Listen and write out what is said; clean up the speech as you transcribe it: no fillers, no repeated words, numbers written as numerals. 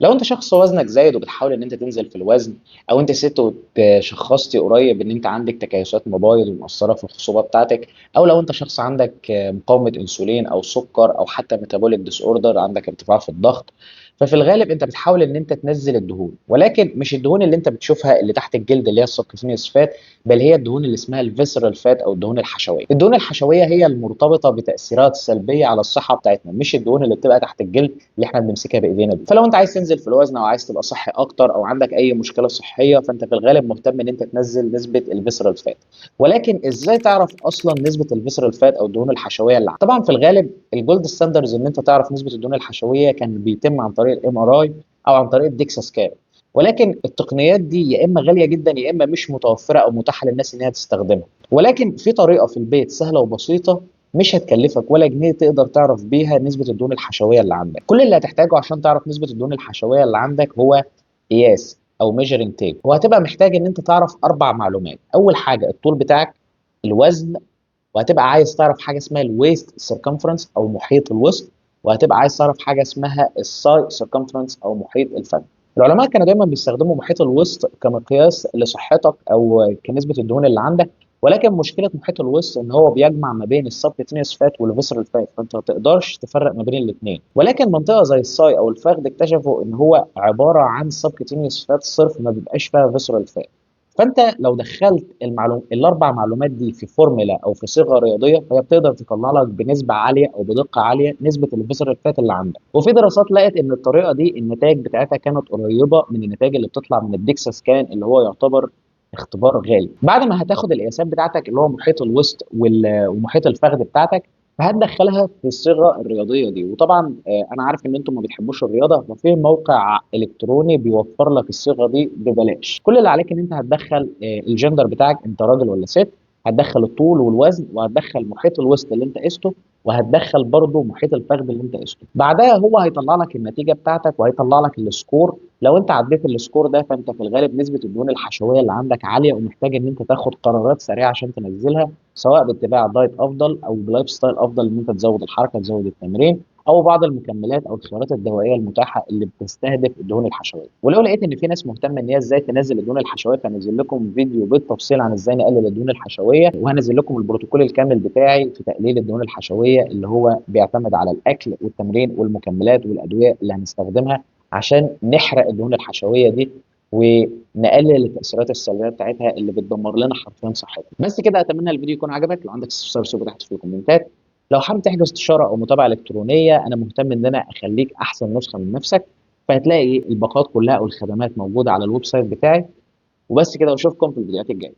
لو انت شخص وزنك زايد وبتحاول ان انت تنزل في الوزن، او انت ست وشخصتي قريب ان انت عندك تكيسات مبايض ومؤثره في الخصوبه بتاعتك، او لو انت شخص عندك مقاومه انسولين او سكر او حتى ميتابوليك ديس اوردر، عندك ارتفاع في الضغط، ففي الغالب انت بتحاول ان انت تنزل الدهون، ولكن مش الدهون اللي انت بتشوفها اللي تحت الجلد اللي هي السبكوتينيوس فات، بل هي الدهون اللي اسمها الفيسرال فات او الدهون الحشويه. الدهون الحشويه هي المرتبطه بتاثيرات سلبيه على الصحه بتاعتنا، مش الدهون اللي بتبقى تحت الجلد اللي احنا بنمسكها بايدينا دي. فلو انت عايز تنزل في الوزن او عايز تبقى صحي اكتر او عندك اي مشكله صحيه، فانت في الغالب مهتم ان انت تنزل نسبه الفيسرال فات. ولكن ازاي تعرف اصلا نسبه الفيسرال فات او الدهون الحشويه اللي عندك؟ طبعا في الغالب الجولد ستاندرز ان انت تعرف نسبه الدهون الحشويه كان بيتم عن طريق الام ار اي او عن طريق الديكسا سكان. ولكن التقنيات دي يا اما غاليه جدا يا اما مش متوفره او متاحه للناس ان هي تستخدمها. ولكن في طريقه في البيت سهله وبسيطه، مش هتكلفك ولا جنيه، تقدر تعرف بيها نسبة الدهون الحشوية اللي عندك. كل اللي هتحتاجه عشان تعرف نسبة الدهون الحشوية اللي عندك هو قياس او ميجرنج تيب، وهتبقى محتاج ان انت تعرف 4 معلومات. اول حاجة الطول بتاعك، الوزن، وهتبقى عايز تعرف حاجة اسمها الويست سيركمفرنس او محيط الوسط، وهتبقى عايز تعرف حاجة اسمها الساي سيركمفرنس او محيط الفم. العلماء كانوا دايما بيستخدموا محيط الوسط كمقياس لصحتك او كنسبة الدهون اللي عندك، ولكن مشكله محيط الوسط ان هو بيجمع ما بين السبكتينيوس فات والفيسرال فات، فانت ما تقدرش تفرق ما بين الاثنين. ولكن منطقه زي الساي او الفخذ اكتشفوا ان هو عباره عن سبكتينيوس فات صرف، ما بيبقاش فيها فيسرال فات. فانت لو دخلت ال4 معلومات دي في فورمولا او في صيغه رياضيه، فهي بتقدر تطلع لك بنسبه عاليه او بدقه عاليه نسبه الفيسرال فات اللي عندك. وفي دراسات لقت ان الطريقه دي النتائج بتاعتها كانت قريبه من النتائج اللي بتطلع من الديكسا سكان، اللي هو يعتبر اختبار غالي. بعد ما هتاخد القياسات بتاعتك اللي هو محيط الوسط ومحيط الفخذ بتاعتك، فهتدخلها في الصيغه الرياضيه دي. وطبعا انا عارف ان انتم ما بتحبوش الرياضه، ففي موقع الكتروني بيوفر لك الصيغه دي ببلاش. كل اللي عليك ان انت هتدخل الجندر بتاعك، انت راجل ولا ست، هتدخل الطول والوزن، وهتدخل محيط الوسط اللي انت قسته، وهتدخل برضه محيط الفخذ اللي انت قسته. بعدها هو هيطلع لك النتيجه بتاعتك وهيطلع لك السكور. لو انت عديت السكور ده، فانت في الغالب نسبه الدهون الحشويه اللي عندك عاليه، ومحتاج ان انت تاخد قرارات سريعه عشان تنزلها، سواء باتباع دايت افضل او بلايف ستايل افضل، ان انت تزود الحركه تزود التمرين، او بعض المكملات او الخيارات الدوائيه المتاحه اللي بتستهدف الدهون الحشويه. ولو لقيت ان في ناس مهتمه ان هي ازاي تنزل الدهون الحشويه، فهنزل لكم فيديو بالتفصيل عن ازاي نقلل الدهون الحشويه، وهنزل لكم البروتوكول الكامل بتاعي في تقليل الدهون الحشويه، اللي هو بيعتمد على الاكل والتمرين والمكملات والادويه اللي هنستخدمها عشان نحرق الدهون الحشويه دي ونقلل التاثيرات السلبيه بتاعتها اللي بتدمر لنا حرفيا صحتنا. بس كده، اتمنى الفيديو يكون عجبك. لو عندك استفسار سيبه تحت في الكومنتات. لو حابب تحجز استشاره او متابعه الكترونيه، انا مهتم ان انا اخليك احسن نسخه من نفسك، فهتلاقي الباقات كلها او الخدمات موجوده على الويب سايت بتاعي. وبس كده، واشوفكم في الفيديوهات الجايه.